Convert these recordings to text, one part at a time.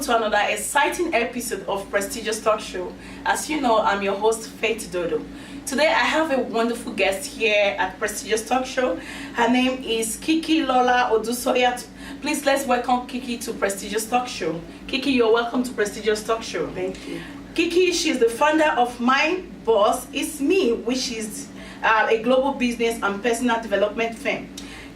to another exciting episode of Prestigious Talk Show. As you know, I'm your host, Faith Dodo. Today I have a wonderful guest here at Prestigious Talk Show. Her name is Kike-Lola Odusanya. Please let's welcome Kiki to Prestigious Talk Show. Kiki, you're welcome to Prestigious Talk Show. Thank you. Kiki, she's the founder of My Boss Is Me, which is a global business and personal development firm.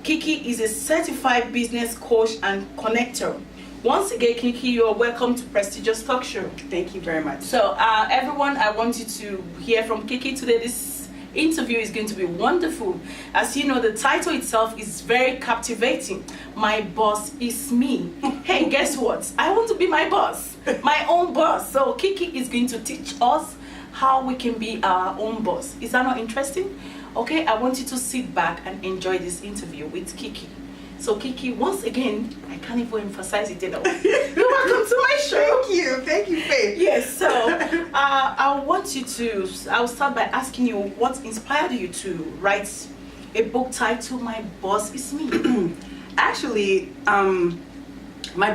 Kiki is a certified business coach and connector. Once again, Kiki, you're welcome to Prestigious Talk Show. Thank you very much. So, everyone, I want you to hear from Kiki today. This interview is going to be wonderful. As you know, the title itself is very captivating. My boss is me. Hey, guess what? I want to be my boss, my own boss. So, Kiki is going to teach us how we can be our own boss. Is that not interesting? Okay, I want you to sit back and enjoy this interview with Kiki. So Kiki, once again, I can't even emphasize it enough. You're welcome to my show. Thank you, Faith. Yes, so I'll start by asking you what inspired you to write a book titled My Boss Is Me? Actually, my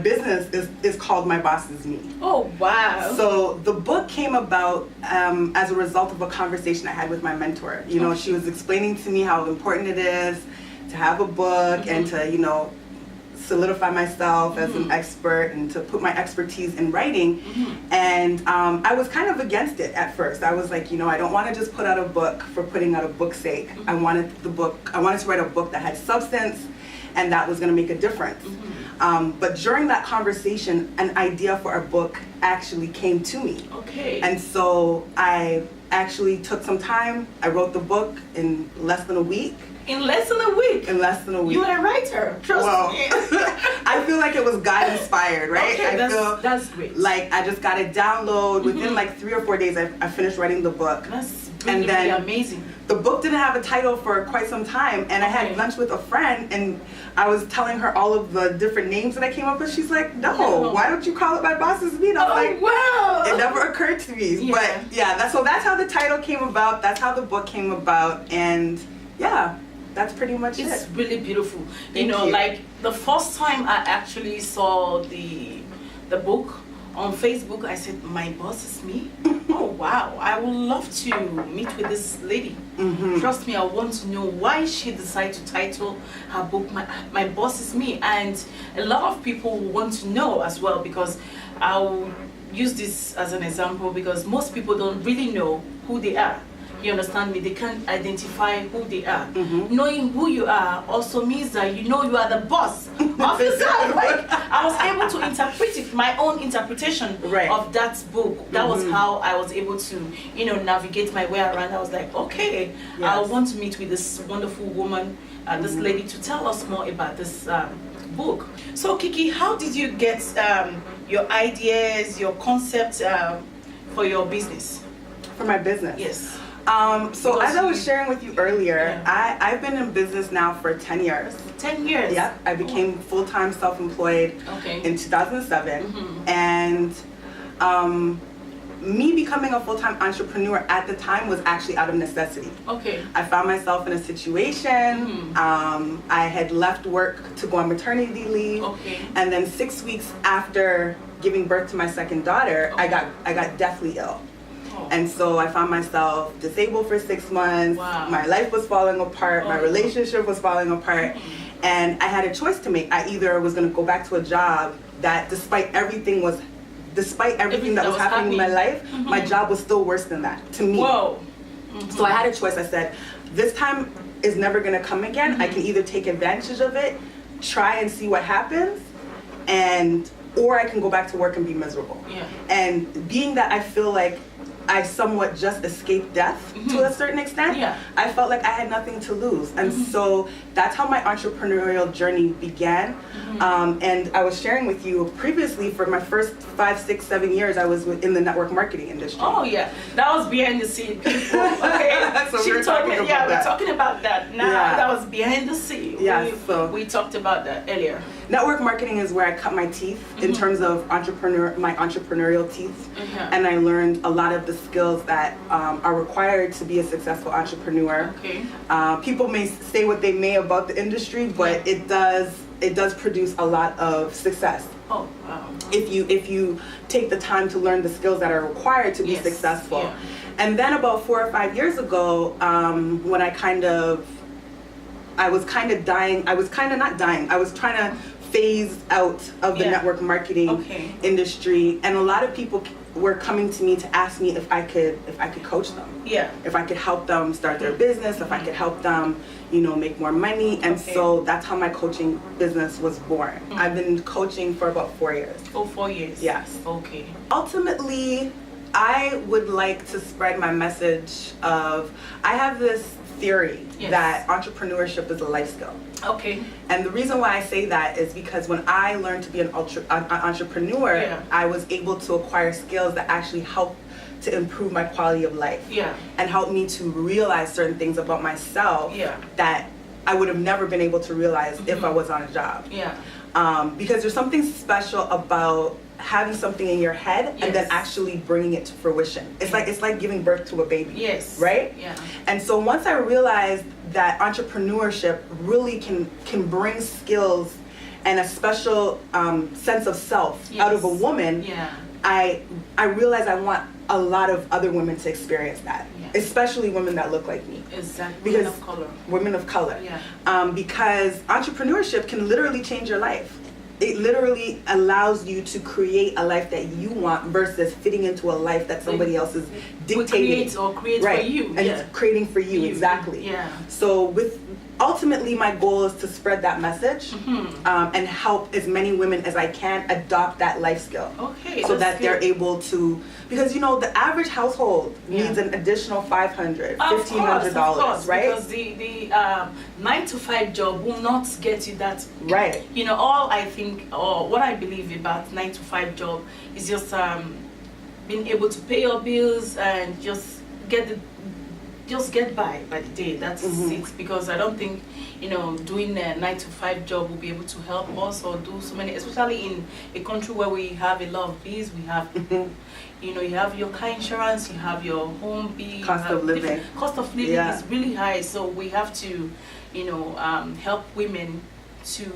business is called My Boss Is Me. Oh, wow. So the book came about as a result of a conversation I had with my mentor. You know, she was explaining to me how important it is to have a book and to, you know, solidify myself as an expert and to put my expertise in writing. And I was kind of against it at first. I was like, you know, I don't want to just put out a book for putting out a book's sake. I wanted to write a book that had substance and that was going to make a difference. But during that conversation, an idea for a book actually came to me. Okay. And so I actually took some time. I wrote the book in less than a week. In less than a week? In less than a week. You're a writer, trust me. I feel like it was God inspired, right? Okay, I that's great. like I just got a download. Within like 3 or 4 days, I finished writing the book. That's really amazing. The book didn't have a title for quite some time, and I had lunch with a friend, and I was telling her all of the different names that I came up with. She's like, no, why don't you call it My Boss Is Me? And I was like, wow. It never occurred to me. Yeah. But yeah, that's how the title came about. That's how the book came about, and yeah. That's pretty much it. It's really beautiful. Thank you. Like the first time I actually saw the book on Facebook, I said, My Boss Is Me? Oh wow, I would love to meet with this lady. Trust me, I want to know why she decided to title her book My Boss Is Me. And a lot of people want to know as well, because I'll use this as an example, because most people don't really know who they are. You understand me? They can't identify who they are. Knowing who you are also means that you know you are the boss of yourself. Like, I was able to interpret it, my own interpretation of that book. That was how I was able to, you know, navigate my way around. I was like, okay, I want to meet with this wonderful woman, this lady, to tell us more about this book. So Kiki, how did you get your ideas, your concepts for your business? For my business? Yes. So as I was sharing with you earlier, I've been in business now for 10 years. 10 years? Yep. I became full-time self-employed in 2007. And me becoming a full-time entrepreneur at the time was actually out of necessity. Okay. I found myself in a situation, I had left work to go on maternity leave. And then 6 weeks after giving birth to my second daughter, I got deathly ill. And so I found myself disabled for 6 months. My life was falling apart. My relationship was falling apart. And I had a choice to make. I either was going to go back to a job that, despite everything that was happening in my life, my job was still worse than that to me. So I had a choice. I said, this time is never going to come again. I can either take advantage of it, try and see what happens, or I can go back to work and be miserable. And being that I feel like I somewhat just escaped death to a certain extent, I felt like I had nothing to lose. And so that's how my entrepreneurial journey began. And I was sharing with you previously, for my first 5, 6, 7 years, I was in the network marketing industry. Oh yeah, that was behind the scene, people. Okay, so we're talking about that now. That was behind the scene. We talked about that earlier. Network marketing is where I cut my teeth in terms of my entrepreneurial teeth, and I learned a lot of the skills that are required to be a successful entrepreneur. People may say what they may about the industry, but it does produce a lot of success. Oh wow! if you take the time to learn the skills that are required to be successful. Yeah. And then about 4 or 5 years ago, when I was kind of dying. I was kind of not dying. I was trying to phase out of the network marketing industry, and a lot of people were coming to me to ask me if I could coach them. Yeah. If I could help them start their business, if I could help them, make more money. And so that's how my coaching business was born. I've been coaching for about 4 years. Oh, 4 years. Yes. Okay. Ultimately, I would like to spread my message of, I have this theory that entrepreneurship is a life skill. Okay. And the reason why I say that is because when I learned to be an entrepreneur, I was able to acquire skills that actually help to improve my quality of life. Yeah. And help me to realize certain things about myself that I would have never been able to realize if I was on a job. Yeah. Because there's something special about having something in your head and then actually bringing it to fruition. It's like giving birth to a baby. Yes. Right? Yeah. And so once I realized that entrepreneurship really can bring skills and a special sense of self out of a woman, I realized I want a lot of other women to experience that, especially women that look like me. Exactly. Because women of color. Women of color. Yeah. Because entrepreneurship can literally change your life. It literally allows you to create a life that you want versus fitting into a life that somebody else is dictating. Create for you. And it's creating for you, exactly. Yeah. So ultimately my goal is to spread that message and help as many women as I can adopt that life skill. Okay. So that they're able to, because the average household needs an additional $500, $1,500, right? Because the 9-to-5 job will not get you that. Right. All I think, or what I believe about 9-to-5 job is just being able to pay your bills and just get by the day. That's it. Because I don't think doing a 9-to-5 job will be able to help us or do so many, especially in a country where we have a lot of bills. We have you have your car insurance, you have your home bill, cost of living is really high. So we have to help women to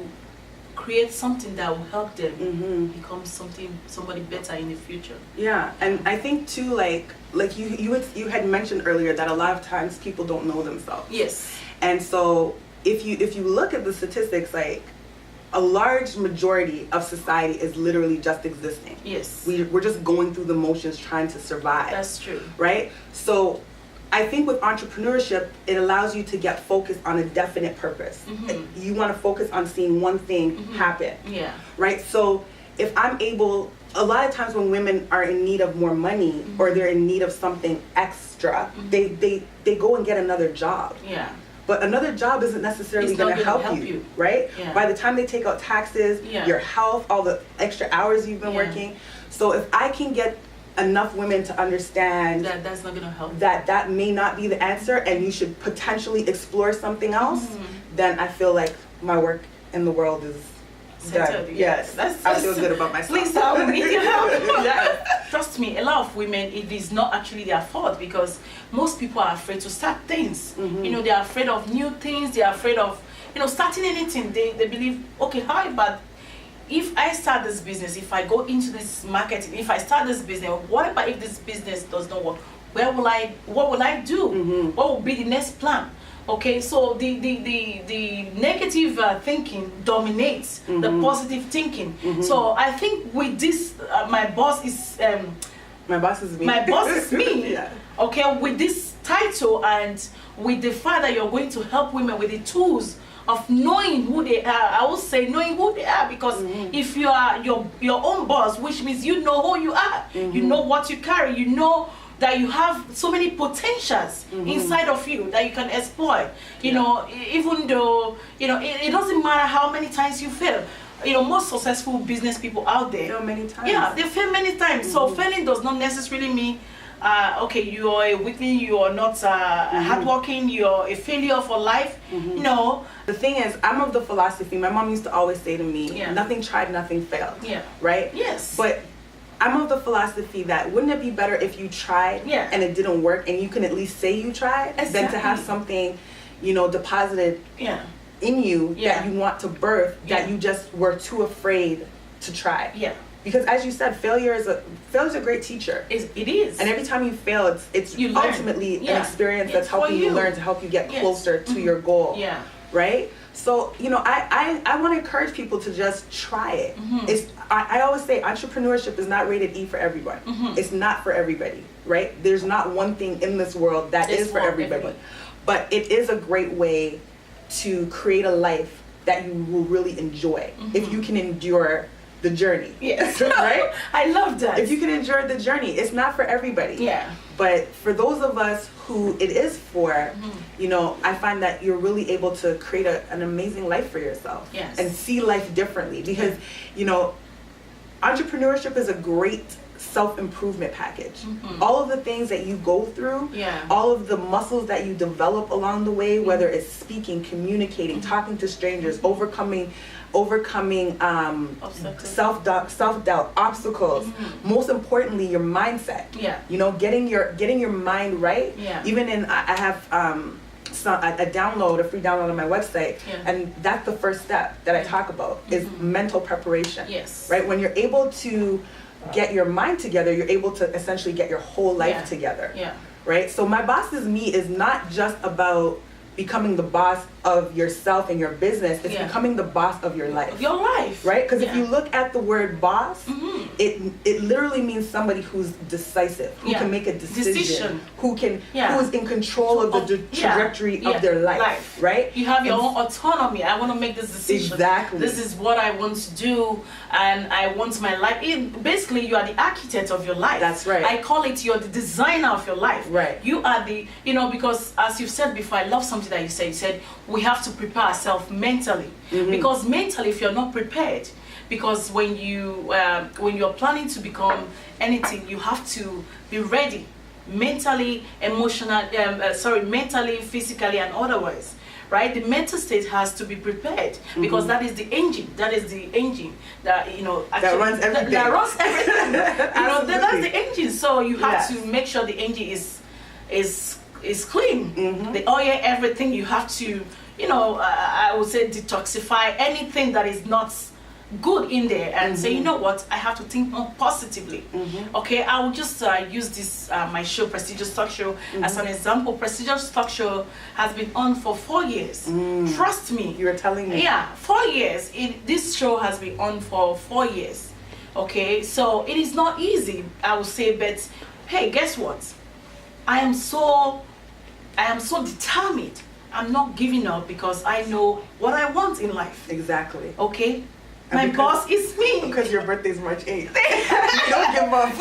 create something that will help them become somebody better in the future. Yeah, and I think too, like you had mentioned earlier that a lot of times people don't know themselves. Yes. And so if you look at the statistics, like a large majority of society is literally just existing. Yes. We're just going through the motions trying to survive. That's true. Right? So I think with entrepreneurship, it allows you to get focused on a definite purpose. You want to focus on seeing one thing happen. Yeah. Right? So if I'm able, a lot of times when women are in need of more money or they're in need of something extra, they go and get another job. Yeah. But another job isn't necessarily going to help you, right? Yeah. By the time they take out taxes, your health, all the extra hours you've been working. So if I can get enough women to understand that's not going to help, that may not be the answer and you should potentially explore something else, then I feel like my work in the world is done. Yes. I feel good about myself. Please tell me you help. Trust me, a lot of women, it is not actually their fault because most people are afraid to start things. They are afraid of new things. They are afraid of starting anything. They believe, okay, how about if I start this business, if I go into this marketing, if I start this business, what about if this business does not work? What will I do? What will be the next plan? Okay, so the negative thinking dominates the positive thinking. So I think with this, my boss is me. My boss is me. Okay, with this title and with the fact that you're going to help women with the tools of knowing who they are. I will say knowing who they are, because if you are your own boss, which means you know who you are, you know what you carry, you know that you have so many potentials inside of you that you can exploit. You know, even though it doesn't matter how many times you fail. Most successful business people out there fail many times. Yeah, they fail many times. So failing does not necessarily mean okay, you are a weakling, you are not hardworking, you're a failure for life. No. The thing is, I'm of the philosophy, my mom used to always say to me, nothing tried, nothing failed. Yeah. Right? Yes. But I'm of the philosophy that wouldn't it be better if you tried and it didn't work and you can at least say you tried than to have something, deposited in you that you want to birth that you just were too afraid to try. Yeah. Because as you said, failure is a great teacher. It is. And every time you fail, it's ultimately an experience that's helping you learn, to help you get closer to your goal. Yeah. Right? So, you know, I want to encourage people to just try it. I always say entrepreneurship is not rated E for everyone. It's not for everybody, right? There's not one thing in this world that is for everybody. But it is a great way to create a life that you will really enjoy if you can endure the journey. Yes. Right? I love that. If you can endure the journey, it's not for everybody. Yeah. But for those of us who it is for, you know, I find that you're really able to create an amazing life for yourself. Yes. And see life differently. Because, you know, entrepreneurship is a great self-improvement package. All of the things that you go through, all of the muscles that you develop along the way, whether it's speaking, communicating, talking to strangers, overcoming self-doubt, obstacles, most importantly your mindset. You know, getting your mind right. Even in I have a free download on my website, and that's the first step that I talk about is mental preparation. Right? When you're able to get your mind together, you're able to essentially get your whole life together. Right? So My Boss is Me is not just about becoming the boss of yourself and your business. It's becoming the boss of your life. Your life. Right? Because if you look at the word boss, it literally means somebody who's decisive, who can make a decision, who is in control of the trajectory of their life. Right? You have your own autonomy. I want to make this decision. Exactly. This is what I want to do, and I want my life. Basically, you are the architect of your life. That's right. I call it you're the designer of your life. Right. You are the, you know, because as you've said before, I love something that you said. You said we have to prepare ourselves mentally, because mentally, if you're not prepared, because when you're planning to become anything, you have to be ready mentally, mentally, physically, and otherwise. Right, the mental state has to be prepared, because that is the engine. That is the engine that, you know, actually, that runs everything. That runs everything. You know, that's the engine. So you have to make sure the engine is clean. The oil, everything. You have to, you know, I would say detoxify anything that is not good in there, and say, you know what, I have to think more positively. Okay, I will just use this my show, Prestigious Talk Show, as an example. Prestigious Talk Show has been on for 4 years. Trust me. You were telling me. Yeah, 4 years. This show has been on for 4 years. Okay, so it is not easy, I would say, but hey, guess what? I am so determined. I'm not giving up, because I know what I want in life. Exactly. Okay? My boss is me. Because your birthday is March 8th. We don't give up.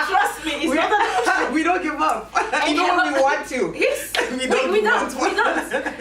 Trust me, it's not that we don't give up. Even when we want to. Yes. We don't.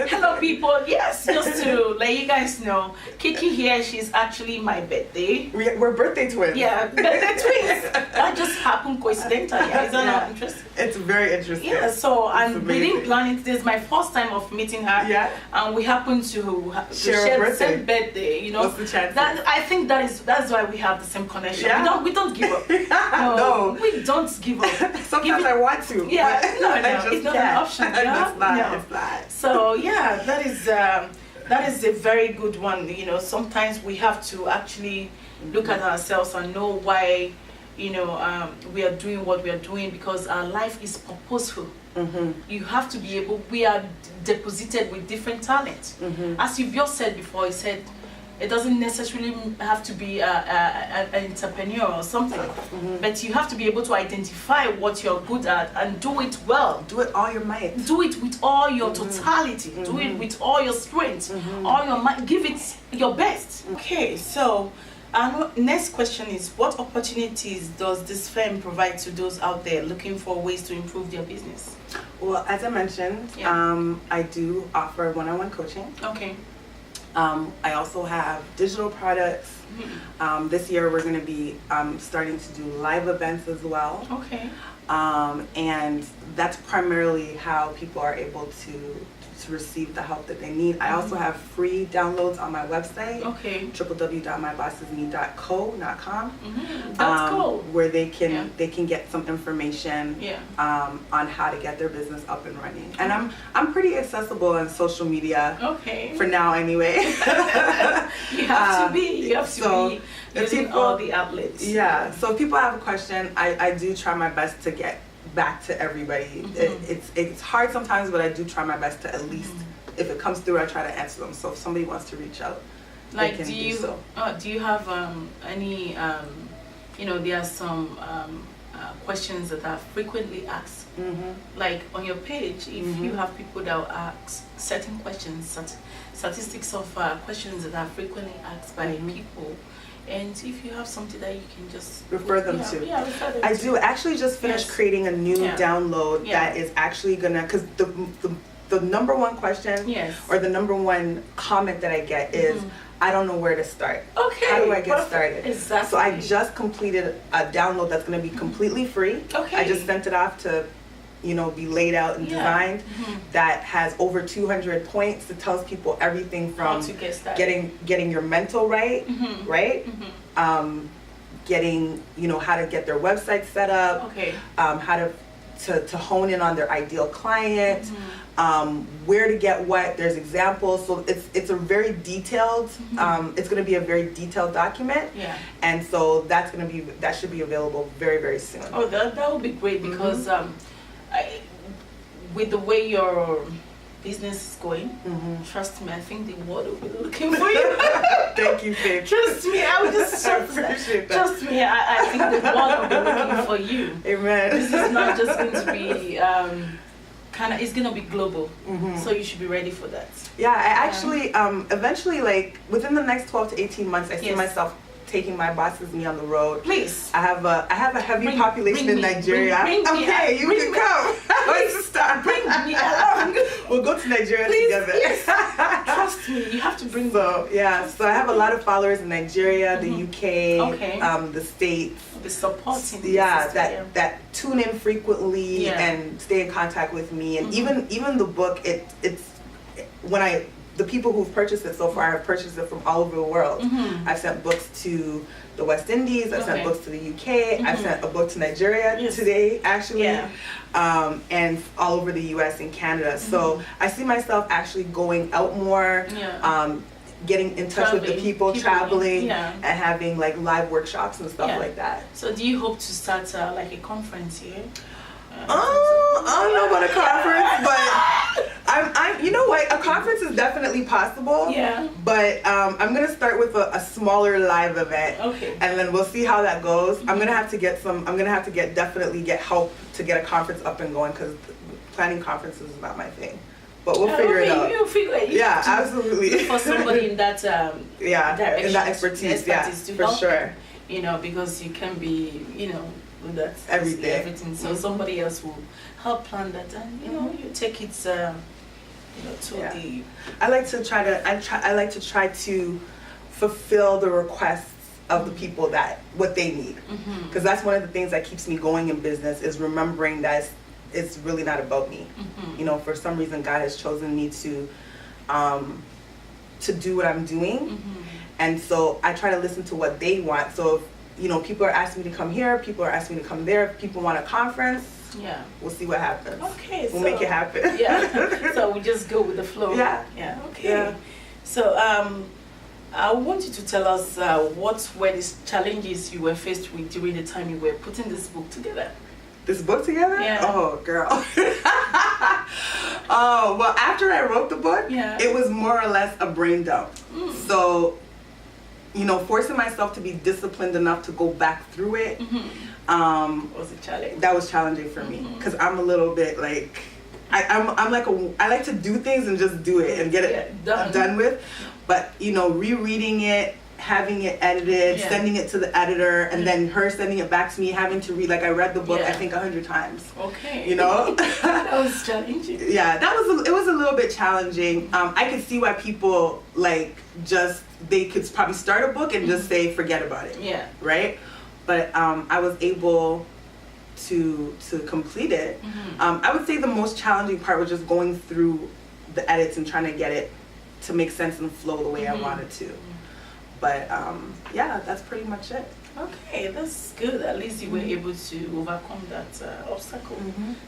Hello, people. Yes, just to let you guys know, Kiki here, she's actually my birthday. We're birthday twins. Yeah, birthday twins. That just happened coincidentally. Is that not interesting? It's very interesting. Yeah, so, and we didn't plan it. This is my first time of meeting her. Yeah. And we happen to share the same birthday, you know. What's the chance? I think that's why we have the same connection. Yeah. We don't give up. No, we don't give up. Sometimes I want to. Yeah, no, it's not an option. Yeah? It's not. So yeah, that is a very good one. You know, sometimes we have to actually look at ourselves and know why, you know, we are doing what we are doing, because our life is purposeful. You have to be able. We are deposited with different talents. As you've just said before, you said it doesn't necessarily have to be an entrepreneur or something, but you have to be able to identify what you're good at and do it well. Do it all your might. Do it with all your totality. Do it with all your strength, all your might. Give it your best. Okay, so our next question is, what opportunities does this firm provide to those out there looking for ways to improve their business? Well, as I mentioned, I do offer one-on-one coaching. Okay. I also have digital products. This year we're going to be starting to do live events as well. Okay. And that's primarily how people are able to receive the help that they need. I also have free downloads on my website, www.mybossesme.co.com. That's cool. Where they can get some information on how to get their business up and running. And I'm pretty accessible on social media. For now, anyway. You have to be. You have to be using all the outlets. Yeah. So if people have a question, I do try my best to get back to everybody. It's hard sometimes, but I do try my best to at least, if it comes through, I try to answer them. So if somebody wants to reach out, like, they can do so. Do you have any there are some questions that are frequently asked, like on your page, if you have people that will ask certain questions, statistics of questions that are frequently asked by people. And if you have something that you can just refer them to. Refer them I do actually just finished creating a new download that is actually gonna, because the number one question or the number one comment that I get is, I don't know where to start. How do I get started? Exactly. So I just completed a download that's gonna be completely free. I just sent it off to be laid out and designed, that has over 200 points. It tells people everything from getting your mental right, getting how to get their website set up, how to hone in on their ideal client, where to get what. There's examples, so it's a very detailed. It's going to be a very detailed document, and so that should be available very, very soon. Oh, that would be great, because with the way your business is going, trust me, I think the world will be looking for you. Thank you, babe. Trust me, I would just appreciate that. Trust me, I think the world will be looking for you. Amen. This is not just going to be it's going to be global. So you should be ready for that. Yeah, I actually eventually, like within the next 12 to 18 months, I see myself taking My Boss Is Me on the road. Please. I have a heavy population in Nigeria. Bring me you can come. Let's start. Bring me along. We'll go to Nigeria together. Yes. Trust me, you have to bring me. So I have a lot of followers in Nigeria, the UK, the States. The supporting. That tune in frequently and stay in contact with me, and even the book. The people who've purchased it so far have purchased it from all over the world. I've sent books to the West Indies, I've sent books to the UK, I've sent a book to Nigeria today, actually, and all over the US and Canada. So I see myself actually going out more, getting in touch with the people traveling, and having like live workshops and stuff like that. So do you hope to start like a conference here? I don't know about a conference, but you know what? A conference is definitely possible. Yeah. But I'm gonna start with a smaller live event. And then we'll see how that goes. I'm gonna have to definitely get help to get a conference up and going, because planning conferences is not my thing. But we'll figure it out. You'll figure it out. Yeah, absolutely. For somebody in that direction, in that expertise to for help sure. Because you can be, that's everything. So somebody else will help plan that, and you take it to the. I like to try to fulfill the requests of the people what they need, because that's one of the things that keeps me going in business, is remembering that it's really not about me. For some reason God has chosen me to do what I'm doing, and so I try to listen to what they want. So if people are asking me to come here, people are asking me to come there, if people want a conference, we'll see what happens. We'll make it happen. So we just go with the flow. So I want you to tell us what were the challenges you were faced with during the time you were putting this book together. This book together? Oh, girl. Well, after I wrote the book, it was more or less a brain dump. So, forcing myself to be disciplined enough to go back through it was a challenge. That was challenging for me, because I'm a little bit like, I like to do things and just do it and get it done with. But rereading it, having it edited, sending it to the editor, and then her sending it back to me, having to read. Like, I read the book I think 100 times. That was challenging. It was a little bit challenging. I could see why people they could probably start a book and just say forget about it. Right? But I was able to complete it. I would say the most challenging part was just going through the edits and trying to get it to make sense and flow the way I wanted to. But yeah, that's pretty much it. Okay, that's good. At least you were able to overcome that obstacle.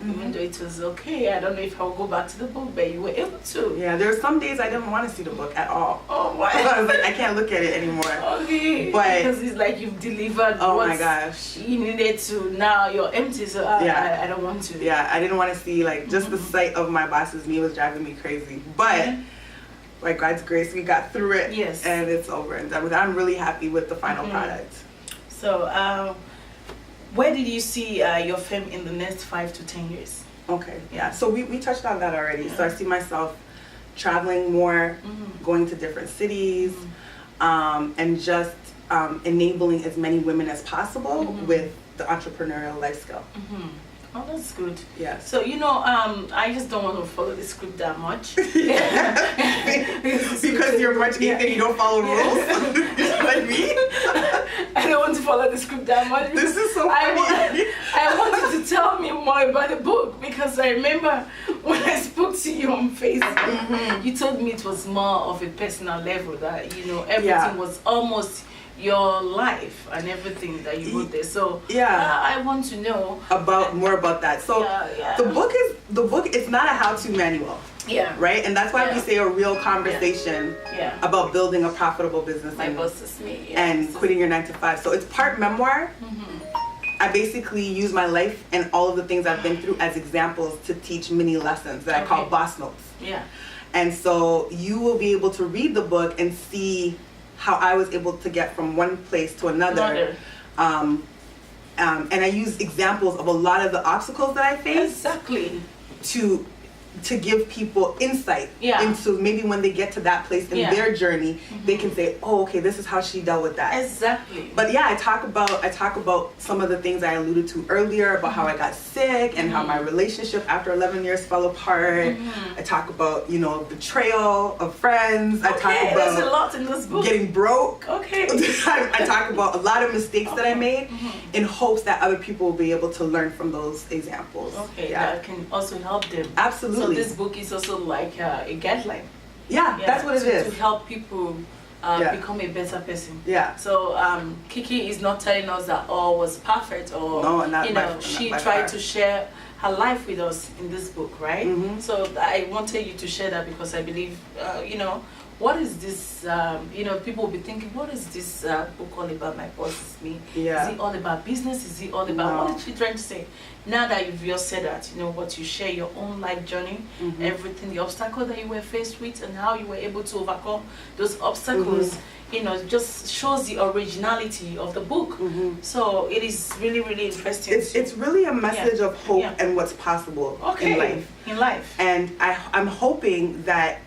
Even though it was okay, I don't know if I'll go back to the book, but you were able to. Yeah, there were some days I didn't want to see the book at all. Oh, why? I was like, I can't look at it anymore. Okay. But because it's like you've delivered my gosh, you needed to. Now you're empty, so I don't want to. Yeah, I didn't want to see, like, just the sight of my boss's knee was driving me crazy. But by God's grace, we got through it. Yes. And it's over and done with. I'm really happy with the final product. So, where did you see your firm in the next 5 to 10 years? Okay, yeah. So we touched on that already. So I see myself traveling more, going to different cities, and just enabling as many women as possible with the entrepreneurial life skill. Oh, that's good. Yeah. So, you know, I just don't want to follow the script that much. Because you're much easier, you don't follow rules. Like me. I don't want to follow the script that much. This is so funny. I want you to tell me more about the book, because I remember when I spoke to you on Facebook, you told me it was more of a personal level, that, you know, everything was almost your life and everything that you wrote there. So I want to know more about that. So the book is not a how-to manual. Yeah. Right? And that's why we say a real conversation about building a profitable business and quitting your 9 to 5. So it's part memoir. I basically use my life and all of the things I've been through as examples to teach mini lessons that I call boss notes. Yeah. And so you will be able to read the book and see how I was able to get from one place to another. And I use examples of a lot of the obstacles that I faced. Exactly. To give people insight into maybe when they get to that place in their journey, they can say, oh, okay, this is how she dealt with that. Exactly. But yeah, I talk about some of the things I alluded to earlier about how I got sick and how my relationship after 11 years fell apart. I talk about, you know, betrayal of friends. I talk about there's a lot in this book. Getting broke. Okay. I talk about a lot of mistakes that I made in hopes that other people will be able to learn from those examples. Okay, that can also help them. Absolutely. So this book is also like a guideline. Yeah, that's what it is. To help people become a better person. Yeah. So Kiki is not telling us that all was perfect, or she tried to share her life with us in this book, right? So I wanted you to share that, because I believe, what is this, people will be thinking, what is this book all about? My boss is me. Yeah. Is it all about business? Is it all about, what is she trying to say? Now that you've just said that, what you share your own life journey, everything, the obstacle that you were faced with and how you were able to overcome those obstacles, just shows the originality of the book. So it is really, really interesting. It's really a message of hope and what's possible in life. And I'm hoping that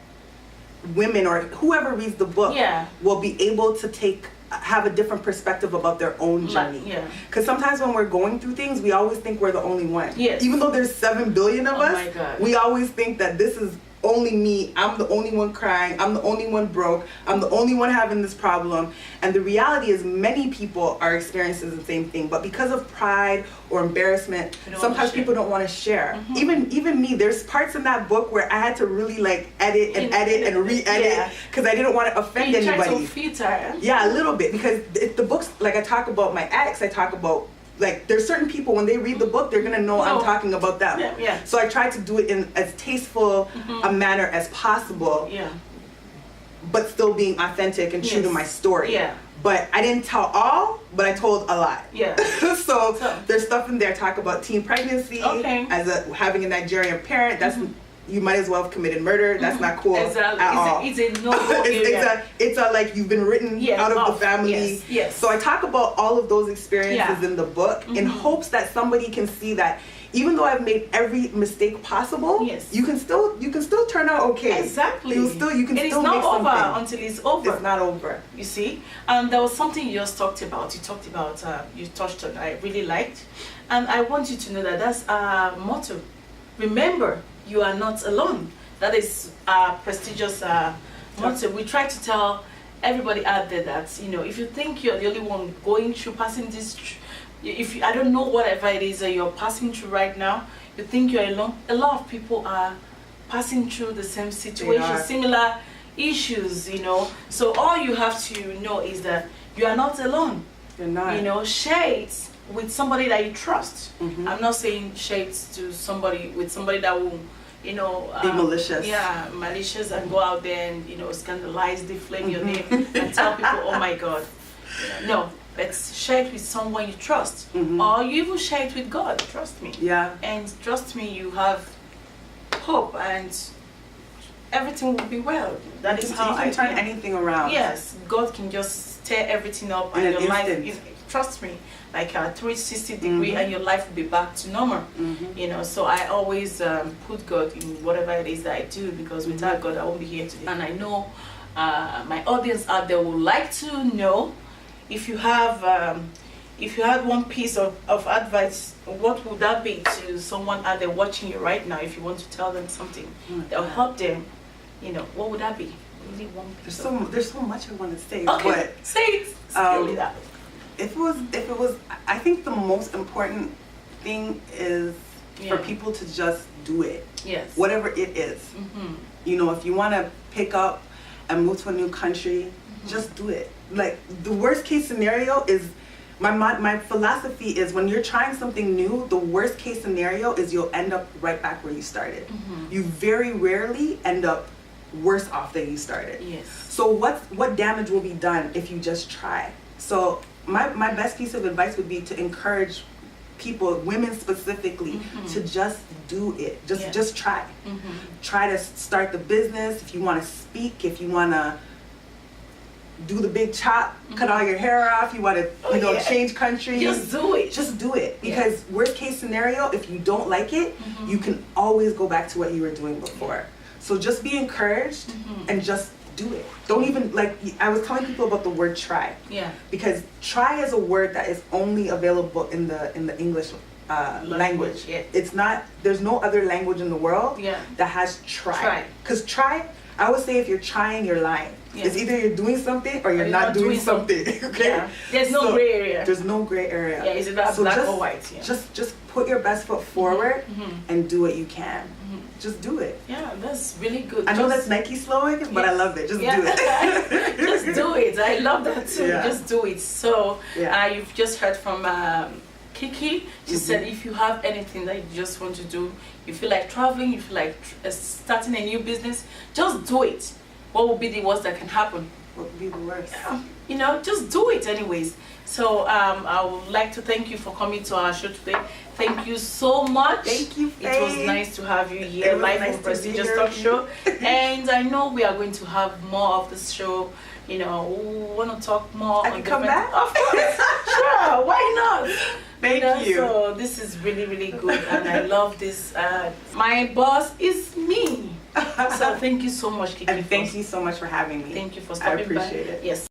women or whoever reads the book will be able to have a different perspective about their own journey. Because sometimes when we're going through things, we always think we're the only one. Even though there's 7 billion of us, we always think that this is only me. I'm the only one crying. I'm the only one broke. I'm the only one having this problem. And the reality is many people are experiencing the same thing. But because of pride or embarrassment, sometimes people don't want to share. Even me, there's parts in that book where I had to really edit and re-edit because I didn't want to offend anybody. Yeah, a little bit, because the book's like, I talk about my ex, I talk about, like, there's certain people, when they read the book, they're gonna know I'm talking about them. So I try to do it in as tasteful a manner as possible, but still being authentic and true to my story. But I didn't tell all, but I told a lot. So there's stuff in there, talk about teen pregnancy, as having a Nigerian parent. That's you might as well have committed murder. That's not cool at all. It's a no-go area. It's a like you've been written out of the family. So I talk about all of those experiences in the book in hopes that somebody can see that even though I've made every mistake possible, you can still turn out okay. Exactly. You can still it's make not something. over until it's over. It's not over. You see, and there was something you just talked about. You touched on. I really liked, and I want you to know that that's our motto. Remember, you are not alone. That is our prestigious motto. We try to tell everybody out there that if you think you're the only one going through, passing this I don't know whatever it is that you're passing through right now, you think you're alone. A lot of people are passing through the same situation, similar issues, you know. So all you have to know is that you are not alone. You're not. You know, share it with somebody that you trust. I'm not saying share it to somebody that will, you know, be malicious. Yeah, malicious and go out there and, you know, scandalize, deflame your name and tell people, oh my God. No, but share it with someone you trust. Or you even share it with God, trust me. Yeah. And trust me, you have hope and everything will be well. That is how you can turn anything around. Yes, God can just tear everything up and your life, trust me, like a 360 degree and your life will be back to normal. You know, so I always put God in whatever it is that I do, because without God I won't be here today. And I know my audience out there would like to know, if you have if you had one piece of advice, what would that be to someone out there watching you right now? If you want to tell them something that will help them, you know, what would that be? Really one piece. There's so much I want to say. Okay, but say it. That. If it was, I think the most important thing is for people to just do it. Yes. Whatever it is. You know, if you want to pick up and move to a new country, just do it. Like, the worst case scenario is, my philosophy is, when you're trying something new, the worst case scenario is you'll end up right back where you started. You very rarely end up worse off than you started. Yes. So what damage will be done if you just try? So my best piece of advice would be to encourage people, women specifically, to just do it. Just try. Try to start the business. If you want to speak, if you want to do the big chop, cut all your hair off, you want to change countries, just do it. Just do it. Because worst case scenario, if you don't like it, you can always go back to what you were doing before. So just be encouraged and just do it. Don't even, like, I was telling people about the word try. Yeah. Because try is a word that is only available in the English language. Yeah. It's not, there's no other language in the world that has try. Because try, I would say, if you're trying, you're lying. Yeah. It's either you're doing something or you're not doing something. Okay? Yeah. There's no gray area. There's no gray area. Yeah, is it that black or white? Yeah. Just put your best foot forward and do what you can. Just do it. Yeah, that's really good. I know that's Nike slogan, but I love it. Just do it. Just do it. I love that too. Yeah. Just do it. So you've just heard from Kiki. She said, if you have anything that you just want to do, you feel like traveling, you feel like starting a new business, just do it. What would be the worst that can happen? What would be the worst? You know, just do it anyways. So I would like to thank you for coming to our show today. Thank you so much. Thank you, Faye. It was nice to have you here live on Prestigious Talk Show. And I know we are going to have more of this show. You know, we want to talk more. I can come back? Of course. Sure, why not? Thank you. So this is really, really good. And I love this. My boss is me. So thank you so much, Kiki. And thank you so much for having me. Thank you for stopping by. I appreciate it. Yes.